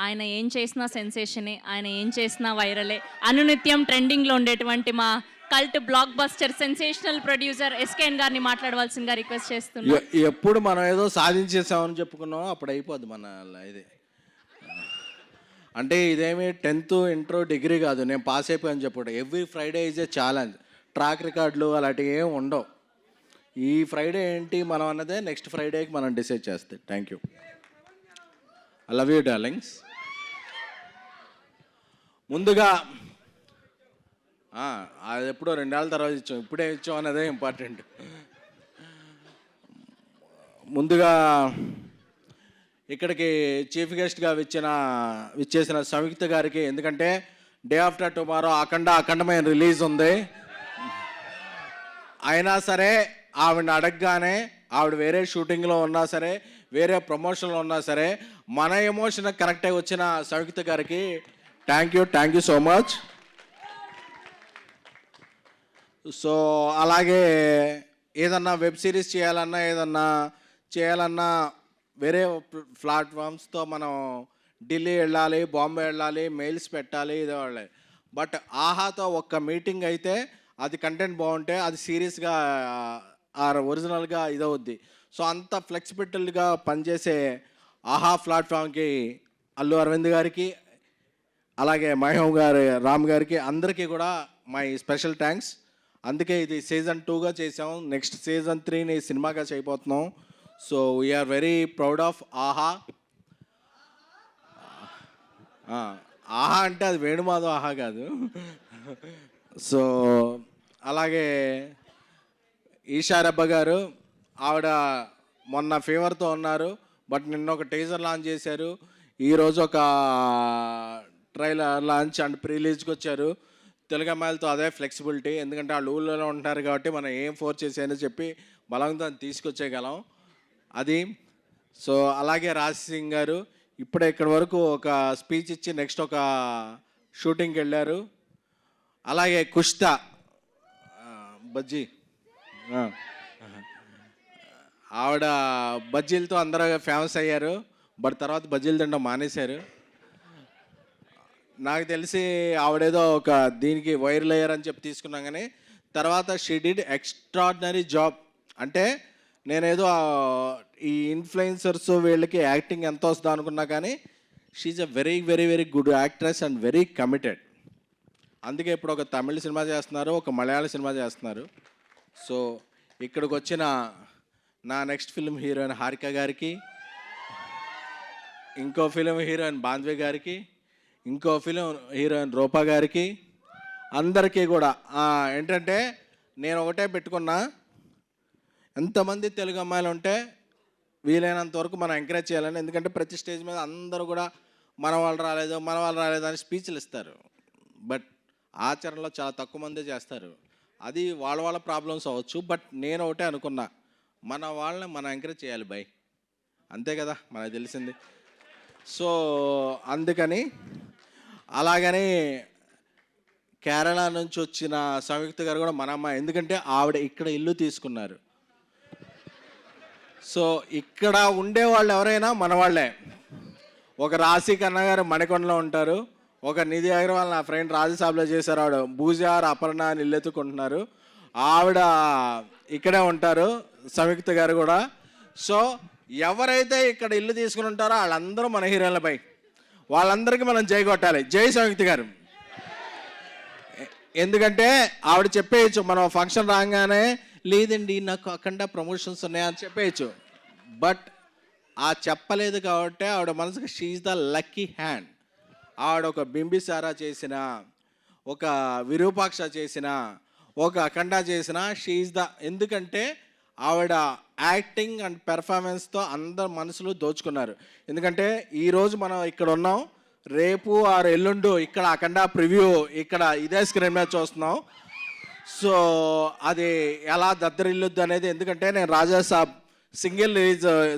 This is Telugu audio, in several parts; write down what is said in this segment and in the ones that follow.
ఆయన ఏం చేసినా సెన్సేషనే, ఆయన ఏం చేసినా వైరలే. అనునిత్యం ట్రెండింగ్లో ఉండేటువంటి మా cult block buster sensational producer SKN గారిని మాట్లాడవలసిందిగా రిక్వెస్ట్ చేస్తున్నా. ఎప్పుడు మనం ఏదో సాధించేసామని చెప్పుకున్నాం అప్పుడు అయిపోద్ది మన ఇది. అంటే ఇదేమి 10th ఇంటర్ డిగ్రీ కాదు, నేను పాస్ అయిపోయాను చెప్పడం. Every Friday is a challenge. Track రికార్డులు అలాంటివి ఏమి ఉండవు. ఈ ఫ్రైడే ఏంటి మనం అన్నదే నెక్స్ట్ ఫ్రైడేకి మనం డిసైడ్ చేస్తే. Thank you. I love you darlings. ముందుగా అది ఎప్పుడో 2 ఏళ్ళ తర్వాత ఇచ్చాం, ఇప్పుడే ఇచ్చాం అన్నదే ఇంపార్టెంట్. ముందుగా ఇక్కడికి చీఫ్ గెస్ట్గా విచ్చేసిన సంయుక్త గారికి, ఎందుకంటే డే ఆఫ్టర్ టుమారో అఖండమైన రిలీజ్ ఉంది. అయినా సరే ఆవిడని అడగగానే, ఆవిడ వేరే షూటింగ్లో ఉన్నా సరే, వేరే ప్రమోషన్లో ఉన్నా సరే, మన ఎమోషన్ కనెక్ట్ అయి వచ్చిన సంయుక్త గారికి thank you so much. So అలాగే ఏదన్నా వెబ్ సిరీస్ చేయాలన్నా వేరే ప్లాట్ఫామ్స్తో మనం ఢిల్లీ వెళ్ళాలి, బాంబే వెళ్ళాలి, మెయిల్స్ పెట్టాలి, ఇదే వాళ్ళే. బట్ ఆహాతో ఒక్క మీటింగ్ అయితే అది కంటెంట్ బాగుంటే అది సీరియస్గా ఒరిజినల్గా ఇదవుద్ది. సో అంత ఫ్లెక్సిబిలిటీగా పనిచేసే ఆహా ప్లాట్ఫామ్కి అల్లు అరవింద్ గారికి, అలాగే మహేమ్ గారు, రామ్ గారికి, అందరికీ కూడా మై స్పెషల్ థ్యాంక్స్. అందుకే ఇది సీజన్ 2గా చేసాం, నెక్స్ట్ సీజన్ 3ని సినిమాగా చేయబోతున్నాం. So we're very proud of aha. Aha అంటే అది వేణుమాధవ్ ఆహా కాదు. సో అలాగే ఈషారబ్బ గారు, ఆవిడ మొన్న ఫీవర్తో ఉన్నారు, బట్ నిన్న ఒక టీజర్ లాంచ్ చేశారు, ఈరోజు ఒక ట్రైలర్ లాంచ్ అండ్ ప్రీలీజ్కి వచ్చారు. తెలుగు అమ్మాయిలతో అదే ఫ్లెక్సిబిలిటీ, ఎందుకంటే వాళ్ళు ఊళ్ళో ఉంటారు కాబట్టి మనం ఏం ఫోర్స్ చేసాయని చెప్పి బలంతో తీసుకొచ్చేయగలం అది. సో అలాగే రాజ్ సింగ్ గారు ఇప్పుడే ఇక్కడి వరకు ఒక స్పీచ్ ఇచ్చి నెక్స్ట్ ఒక షూటింగ్కి వెళ్ళారు. అలాగే కుష్తా బజ్జీ, ఆవిడ బజ్జీలతో అందరూ ఫేమస్ అయ్యారు, బట్ తర్వాత బజ్జీలు తినడం మానేశారు. నాకు తెలిసి ఆవిడేదో ఒక దీనికి వైరల్ అయ్యారని చెప్పి తీసుకున్నాం, కానీ తర్వాత షీ డిడ్ ఎక్స్ట్రాడినరీ జాబ్. అంటే నేనేదో ఈ ఇన్ఫ్లుయెన్సర్స్ వీళ్ళకి యాక్టింగ్ ఎంత వస్తుందో అనుకున్నా, కానీ she's a very very very good actress and very committed. అందుకే ఇప్పుడు ఒక తమిళ సినిమా చేస్తున్నారు, ఒక మలయాళ సినిమా చేస్తున్నారు. సో ఇక్కడికి వచ్చిన నా నెక్స్ట్ ఫిల్మ్ హీరోయిన్ హారిక గారికి, ఇంకో ఫిలిం హీరోయిన్ బాంద్వే గారికి, ఇంకో ఫిలిం హీరోయిన్ రూపా గారికి, అందరికీ కూడా ఏంటంటే నేను ఒకటే పెట్టుకున్నా, ఎంతమంది తెలుగు అమ్మాయిలు ఉంటే వీలైనంత వరకు మనం ఎంకరేజ్ చేయాలని. ఎందుకంటే ప్రతి స్టేజ్ మీద అందరూ కూడా మన వాళ్ళు రాలేదు అని స్పీచ్లు ఇస్తారు, బట్ ఆచరణలో చాలా తక్కువ మందే చేస్తారు. అది వాళ్ళ ప్రాబ్లమ్స్ అవ్వచ్చు, బట్ నేను ఒకటే అనుకున్నా, మన వాళ్ళని మనం ఎంకరేజ్ చేయాలి బై, అంతే కదా మనకు తెలిసింది. సో అందుకని అలాగని కేరళ నుంచి వచ్చిన సంయుక్త గారు కూడా మన అమ్మాయి, ఎందుకంటే ఆవిడ ఇక్కడ ఇల్లు తీసుకున్నారు. సో ఇక్కడ ఉండేవాళ్ళు ఎవరైనా మన వాళ్ళే. ఒక రాశి కన్నా గారు మణికొండలో ఉంటారు, ఒక నిధి అగర్వాల్ నా ఫ్రెండ్ రాజసాబ్లో చేశారు, ఆవిడ భూజార్ అపర్ణ అని ఇల్లు ఎత్తుకుంటున్నారు, ఆవిడ ఇక్కడే ఉంటారు, సంయుక్త గారు కూడా. సో ఎవరైతే ఇక్కడ ఇల్లు తీసుకుని ఉంటారో వాళ్ళందరూ మన హీరోయిన్లపై, వాళ్ళందరికీ మనం జై కొట్టాలి. జై సంయుక్త గారు. ఎందుకంటే ఆవిడ చెప్పేయచ్చు, మనం ఫంక్షన్ రాగానే లేదండి నాకు అఖండ ప్రమోషన్స్ ఉన్నాయని చెప్పేయచ్చు, బట్ ఆ చెప్పలేదు కాబట్టి ఆవిడ మనసుకి షీఈ్ ద లక్కీ హ్యాండ్. ఆవిడ ఒక బింబిసారా చేసిన, ఒక విరూపాక్ష చేసిన, ఒక అఖండ చేసిన, షీఈ్ ద, ఎందుకంటే ఆవిడ యాక్టింగ్ అండ్ పెర్ఫార్మెన్స్తో అందరు మనసులు దోచుకున్నారు. ఎందుకంటే ఈరోజు మనం ఇక్కడ ఉన్నాం, రేపు ఆరు ఎల్లుండు ఇక్కడ అఖండ ప్రివ్యూ ఇక్కడ ఇదే స్క్రీన్ మీద చూస్తున్నాం. సో అది ఎలా దద్దరిల్లుద్ది అనేది, ఎందుకంటే నేను రాజాసాబ్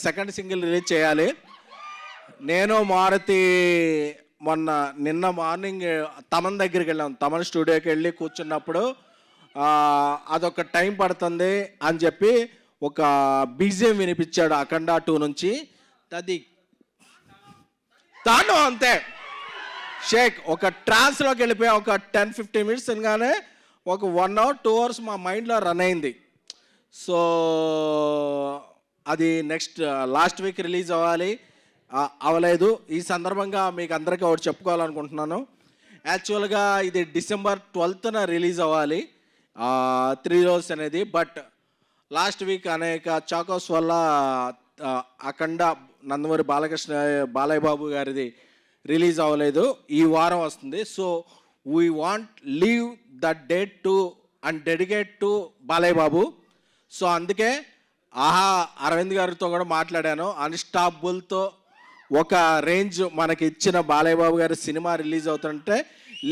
సెకండ్ సింగిల్ రిలీజ్ చేయాలి. నేను మారుతి నిన్న మార్నింగ్ తమన్ దగ్గరికి వెళ్ళాం, తమన్ స్టూడియోకి వెళ్ళి కూర్చున్నప్పుడు అదొక టైం పడుతుంది అని చెప్పి ఒక బీజిఎం వినిపించాడు అఖండ 2 నుంచి. అది తాను అంతే షేక్ ఒక ట్రాన్స్లోకి వెళ్ళిపోయా. ఒక 10-15 మినిట్స్ అనగానే ఒక 1 hour 2 hours మా మైండ్లో రన్ అయింది. సో అది నెక్స్ట్ లాస్ట్ వీక్ రిలీజ్ అవ్వాలి, అవ్వలేదు. ఈ సందర్భంగా మీకు అందరికీ ఒకటి చెప్పుకోవాలనుకుంటున్నాను. యాక్చువల్గా ఇది December 12th రిలీజ్ అవ్వాలి 3 రోజెస్ అనేది. బట్ లాస్ట్ వీక్ అనేక చాకోస్ వల్ల అఖండ నందమూరి బాలయ్య బాబు గారిది రిలీజ్ అవ్వలేదు. ఈ వారం వస్తుంది. So we want leave that date to and dedicate to Balayya Babu. So అందుకే ఆహా అరవింద్ గారితో కూడా మాట్లాడాను. అన్స్టాపుల్తో ఒక రేంజ్ మనకి ఇచ్చిన బాలయ్య బాబు గారి సినిమా రిలీజ్ అవుతుంటే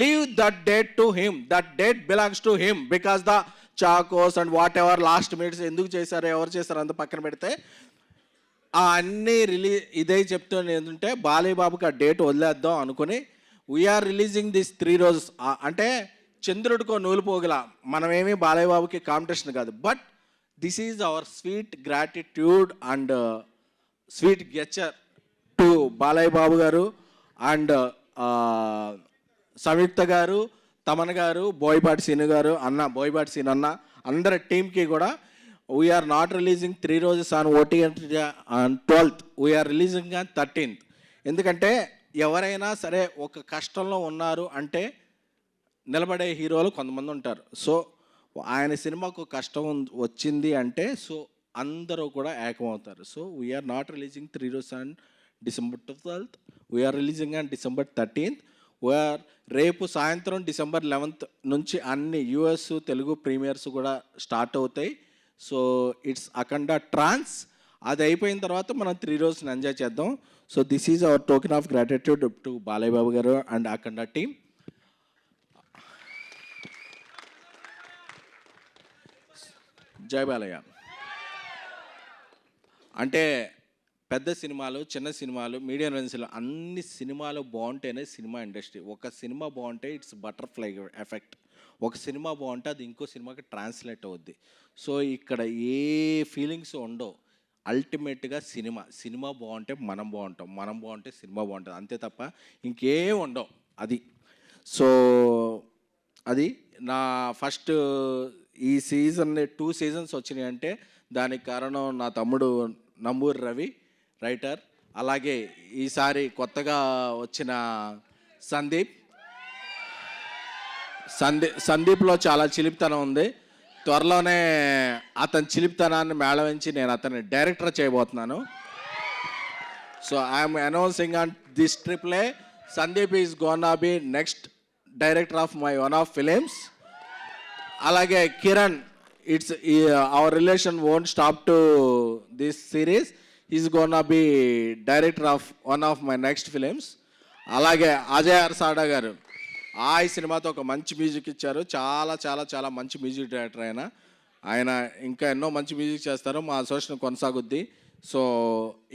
leave that date to him, that date belongs to him. Because the Chocos and what ever last minutes ఎందుకు చేశారు, ఎవరు చేశారు అంత పక్కన పెడితే అన్నీ ఇదే చెప్తుంది. ఏంటంటే బాలయ్య బాబుకి ఆ డేట్ వదిలేద్దాం అనుకుని వీఆర్ రిలీజింగ్ దిస్ 3 రోజెస్. అంటే చంద్రుడికో నూలు పోగల, మనమేమీ బాలయ్య బాబుకి కాంపిటీషన్ కాదు. But this is our sweet gratitude and sweet gesture to Balayya Babu garu and సంయుక్త గారు, తమన్ గారు, బోయపాటి సీను గారు, బోయపాటి సీను అన్న, అందరి టీంకి కూడా we're not releasing 3 roses on OTT on 12th. We're releasing on 13th. ఎందుకంటే ఎవరైనా సరే ఒక కష్టంలో ఉన్నారు అంటే నిలబడే హీరోలు కొంతమంది ఉంటారు. సో ఆయన సినిమాకు కష్టం వచ్చింది అంటే సో అందరూ కూడా ఏకమవుతారు. So we're not releasing 3 roses on December 12th. We're releasing on December 13th. We're రేపు సాయంత్రం December 11th నుంచి అన్ని US తెలుగు ప్రీమియర్స్ కూడా స్టార్ట్ అవుతాయి. So it's Akhanda trance. అది అయిపోయిన తర్వాత మనం 3 రోజులు ఎంజాయ్ చేద్దాం. So this is our token of gratitude to Balayya Babu garu and Akhanda team. జై బాలయ్య. అంటే పెద్ద సినిమాలు, చిన్న సినిమాలు, మీడియం రేంజ్లో అన్ని సినిమాలు బాగుంటేనే సినిమా ఇండస్ట్రీ. ఒక సినిమా బాగుంటే ఇట్స్ బటర్ఫ్లై ఎఫెక్ట్. ఒక సినిమా బాగుంటే అది ఇంకో సినిమాకి ట్రాన్స్లేట్ అవుద్ది. సో ఇక్కడ ఏ ఫీలింగ్స్ ఉండవు. అల్టిమేట్గా సినిమా బాగుంటే మనం బాగుంటాం, మనం బాగుంటే సినిమా బాగుంటుంది, అంతే తప్ప ఇంకేం ఉండవు. అది సో అది నా ఫస్ట్ ఈ సీజన్ 2 seasons వచ్చినాయి అంటే దానికి కారణం నా తమ్ముడు నంబూరి రవి రైటర్, అలాగే ఈసారి కొత్తగా వచ్చిన సందీప్లో చాలా చిలిపితనం ఉంది. త్వరలోనే అతని చిలిపితనాన్ని మేళవించి నేను అతన్ని డైరెక్టర్ చేయబోతున్నాను. So I'm announcing on this ట్రిప్లే Sandeep is gonna be next director of my one of films. అలాగే Kiran, it's our relation won't stop to this series. Is gonna be director of one of my next films. అలాగే అజయ్ అర్సాడా గారు ఈ సినిమాతో ఒక మంచి మ్యూజిక్ ఇచ్చారు. చాలా చాలా చాలా మంచి మ్యూజిక్ డైరెక్టర్ ఆయన ఇంకా ఎన్నో మంచి మ్యూజిక్ చేస్తారు. మా అసోసియేషన్ కొనసాగుద్ది. సో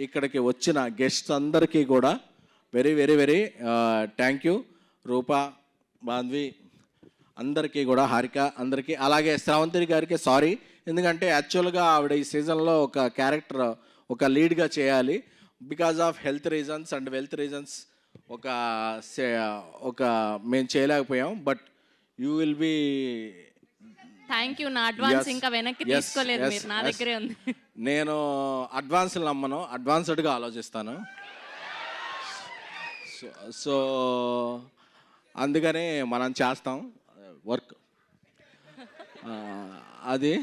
ఇక్కడికి వచ్చిన గెస్ట్స్ అందరికీ కూడా very very very thank you. Rupa, Bandhvi అందరికీ కూడా, హారిక అందరికీ, అలాగే శ్రావంతి గారికి సారీ. ఎందుకంటే యాక్చువల్గా ఆవిడ ఈ సీజన్లో ఒక క్యారెక్టర్, ఒక లీడ్గా చేయాలి. Because of health reasons and wealth reasons ఒక మేము చేయలేకపోయాం. But you will be thank you. నా అడ్వాన్స్ ఇంకా వెనక్కి తీసుకోలేదు మీరు, నా దగ్గరే ఉంది. నేను అడ్వాన్స్లు నమ్మను, అడ్వాన్స్డ్గా ఆలోచిస్తాను. సో అందుకని మనం చేస్తాం వర్క్ అది.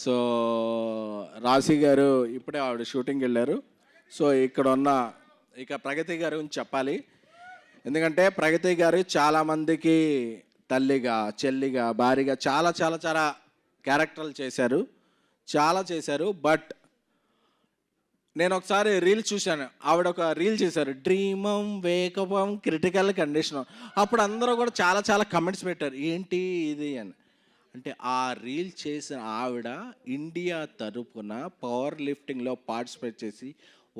సో రాశి గారు ఇప్పుడే ఆవిడ షూటింగ్కి వెళ్ళారు. సో ఇక్కడ ఉన్న ప్రగతి గారి గురించి చెప్పాలి. ఎందుకంటే ప్రగతి గారు చాలామందికి తల్లిగా, చెల్లిగా, భార్యగా చాలా చాలా చాలా క్యారెక్టర్లు చేశారు. బట్ నేను ఒకసారి రీల్ చూశాను, ఆవిడ ఒక రీల్ చేశారు, డ్రీమం, వేకపం, క్రిటికల్ కండిషన్. అప్పుడు అందరూ కూడా చాలా చాలా కమెంట్స్ పెట్టారు, ఏంటి ఇది అని. అంటే ఆ రీల్ చేసిన ఆవిడ ఇండియా తరపున పవర్ లిఫ్టింగ్లో పార్టిసిపేట్ చేసి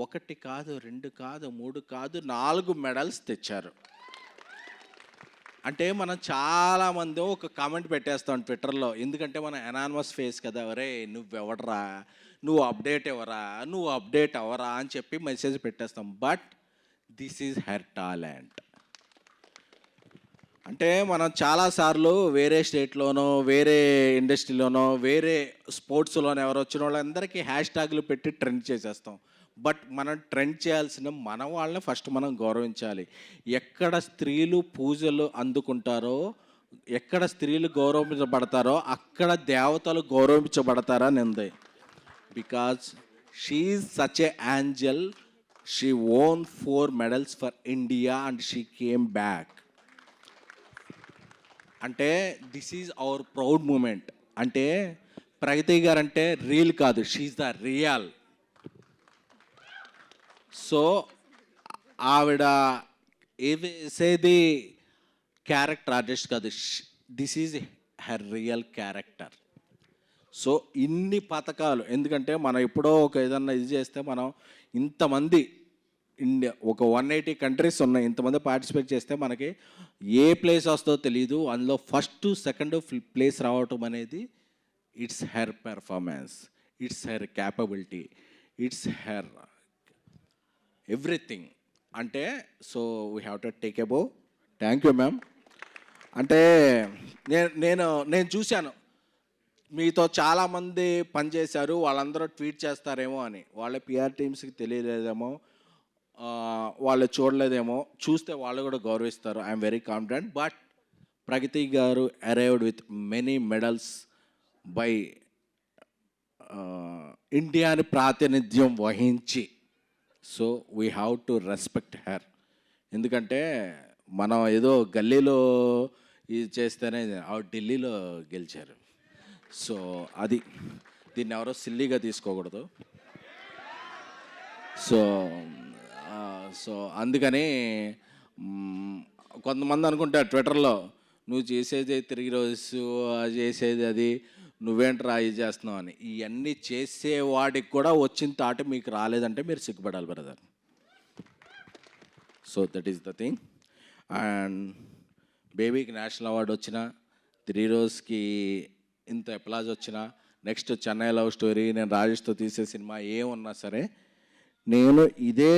1 కాదు, 2 కాదు, 3 కాదు, 4 మెడల్స్ తెచ్చారు. అంటే మనం చాలామంది ఒక కామెంట్ పెట్టేస్తాం ట్విట్టర్లో, ఎందుకంటే మనం ఎనానిమస్ ఫేస్ కదా, ఒరే నువ్వెవడరా, నువ్వు అప్డేట్ అవ్వరా అని చెప్పి మెసేజ్ పెట్టేస్తాం. But this is her talent. అంటే మనం చాలాసార్లు వేరే స్టేట్లోనో, వేరే ఇండస్ట్రీలోనో, వేరే స్పోర్ట్స్లోనో ఎవరు వచ్చిన వాళ్ళందరికీ హ్యాష్ ట్యాగ్లు పెట్టి ట్రెండ్ చేసేస్తాం. బట్ మనం ట్రెండ్ చేయాల్సిన మన వాళ్ళని ఫస్ట్ మనం గౌరవించాలి. ఎక్కడ స్త్రీలు పూజలు అందుకుంటారో, ఎక్కడ స్త్రీలు గౌరవించబడతారో అక్కడ దేవతలు గౌరవించబడతారని ఉంది. Because she is such a angel. She won 4 medals for India and she came back. అంటే this is our proud moment. అంటే ప్రగతి గారు అంటే రీల్ కాదు, షీఈ్ ద రియల్. సో ఆవిడ వేసేది క్యారెక్టర్ ఆర్టిస్ట్ కాదు, this is her real character. So ఇన్ని పథకాలు, ఎందుకంటే మనం ఎప్పుడో ఒక ఏదన్నా ఇది చేస్తే మనం ఇంతమంది ఇండియా ఒక 180 కంట్రీస్ ఉన్నాయి, ఇంతమంది పార్టిసిపేట్ చేస్తే మనకి ఏ ప్లేస్ వస్తుందో తెలియదు. అందులో ఫస్ట్ సెకండ్ ప్లేస్ రావటం అనేది it's her performance, it's her capability, it's her everything. అంటే so we have to take above. Thank you ma'am. అంటే నేను చూశాను మీతో చాలామంది పనిచేశారు, వాళ్ళందరూ ట్వీట్ చేస్తారేమో అని. వాళ్ళ పిఆర్ టీమ్స్కి తెలియలేదేమో, వాళ్ళు చూడలేదేమో, చూస్తే వాళ్ళు కూడా గౌరవిస్తారు. I'm very confident. But Pragathi garu arrived with many medals by ఇండియాని ప్రాతినిధ్యం వహించి. So we have to respect her. ఎందుకంటే మనం ఏదో గల్లీలో ఇది చేస్తేనే ఆవిడ ఢిల్లీలో గెలిచారు. సో అది దీన్ని ఎవరో సిల్లీగా తీసుకోకూడదు. సో అందుకని కొంతమంది అనుకుంటారు ట్విట్టర్లో, నువ్వు చేసేది తిరిగి రోజు చేసేది అది, నువ్వేంట్రా ఇది చేస్తున్నావు అని. ఇవన్నీ చేసేవాడికి కూడా వచ్చిన తాట మీకు రాలేదంటే మీరు సిగ్గుపడాలి brother. So that is the thing. And బేబీకి నేషనల్ అవార్డు వచ్చిన, 3 రోజుకి ఇంత అప్లాజ్ వచ్చిన, నెక్స్ట్ చెన్నై లవ్ స్టోరీ, నేను రాజేష్తో తీసే సినిమా ఏమున్నా సరే, నేను ఇదే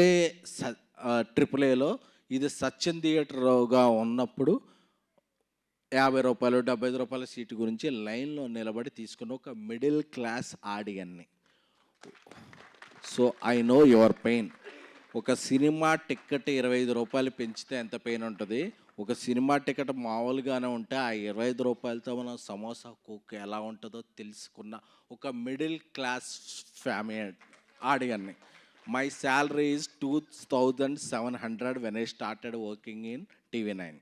AAAలో ఇది సత్యం థియేటర్గా ఉన్నప్పుడు 50 రూపాయలు 75 రూపాయల సీటు గురించి లైన్లో నిలబడి తీసుకున్న ఒక మిడిల్ క్లాస్ ఆడియన్ని. So I know your pain. ఒక సినిమా టికెట్ 25 రూపాయలు పెంచితే ఎంత పెయిన్ ఉంటుంది, ఒక సినిమా టికెట్ మామూలుగానే ఉంటే ఆ 25 రూపాయలతో మనం సమోసా కోక్ ఎలా ఉంటుందో తెలుసుకున్న ఒక మిడిల్ క్లాస్ ఫ్యామిలీ ఆడియన్ని. My salary is 2700 when I started working in TV9.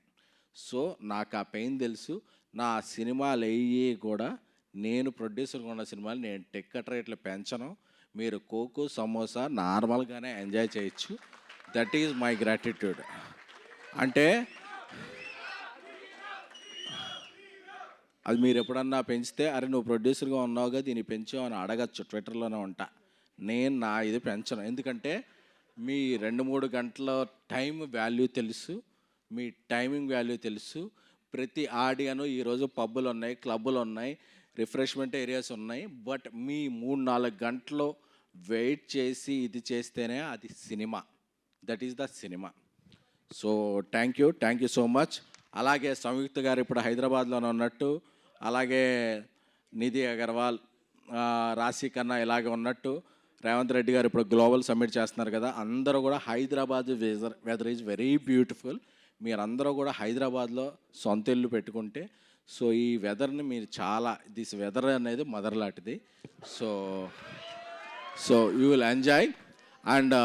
So నాకు ఆ పెయిన్ తెలుసు. నా సినిమాలు అయ్యి కూడా, నేను ప్రొడ్యూసర్గా ఉన్న సినిమాలు నేను టికెట్ రేట్లు పెంచను. మీరు కోకు సమోసా నార్మల్గానే ఎంజాయ్ చేయొచ్చు. That is my gratitude. అంటే అది మీరు ఎప్పుడన్నా పెంచితే, అరే నువ్వు ప్రొడ్యూసర్గా ఉన్నావుగా దీన్ని పెంచావు అని అడగచ్చు, ట్విట్టర్లోనే ఉంటా. నేను నా ఇది పెంచను. ఎందుకంటే మీ 2-3 గంటల టైం వాల్యూ తెలుసు, మీ టైమింగ్ వాల్యూ తెలుసు. ప్రతి ఆడియను ఈరోజు పబ్బులు ఉన్నాయి, క్లబ్బులు ఉన్నాయి, రిఫ్రెష్మెంట్ ఏరియాస్ ఉన్నాయి. బట్ మీ 3-4 గంటలు వెయిట్ చేసి ఇది చేస్తేనే అది cinema. That is the cinema. So thank you so much. అలాగే సంయుక్త గారు ఇప్పుడు హైదరాబాద్లోనే ఉన్నట్టు, అలాగే నిధి అగర్వాల్, రాశి కన్నా ఇలాగే ఉన్నట్టు, రేవంత్ రెడ్డి గారు ఇప్పుడు గ్లోబల్ సమ్మిట్ చేస్తున్నారు కదా, అందరూ కూడా Hyderabad weather is very beautiful. మీరందరూ కూడా హైదరాబాద్లో సొంత ఇల్లు పెట్టుకుంటే, సో ఈ వెదర్ని మీరు చాలా, దిస్ వెదర్ అనేది మదర్ లాంటిది. So you will enjoy. And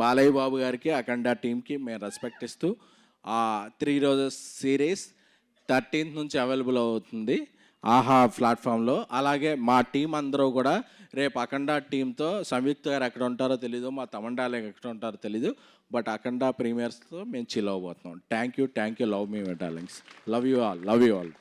Balayya Babu గారికి, అఖండ టీమ్కి మేము రెస్పెక్ట్ ఇస్తూ 3 రోజెస్ సిరీస్ 13th నుంచి అవైలబుల్ అవుతుంది ఆహా ప్లాట్ఫామ్లో. అలాగే మా టీం అందరూ కూడా రేపు అఖండ టీంతో, సంయుక్త గారు ఎక్కడ ఉంటారో తెలీదు, మా తమండాలు ఎక్కడ ఉంటారో తెలీదు, బట్ అఖండ ప్రీమియర్స్తో మేము చిల్ అవ్వబోతున్నాం. Thank you. Love me my darlings. Love you all.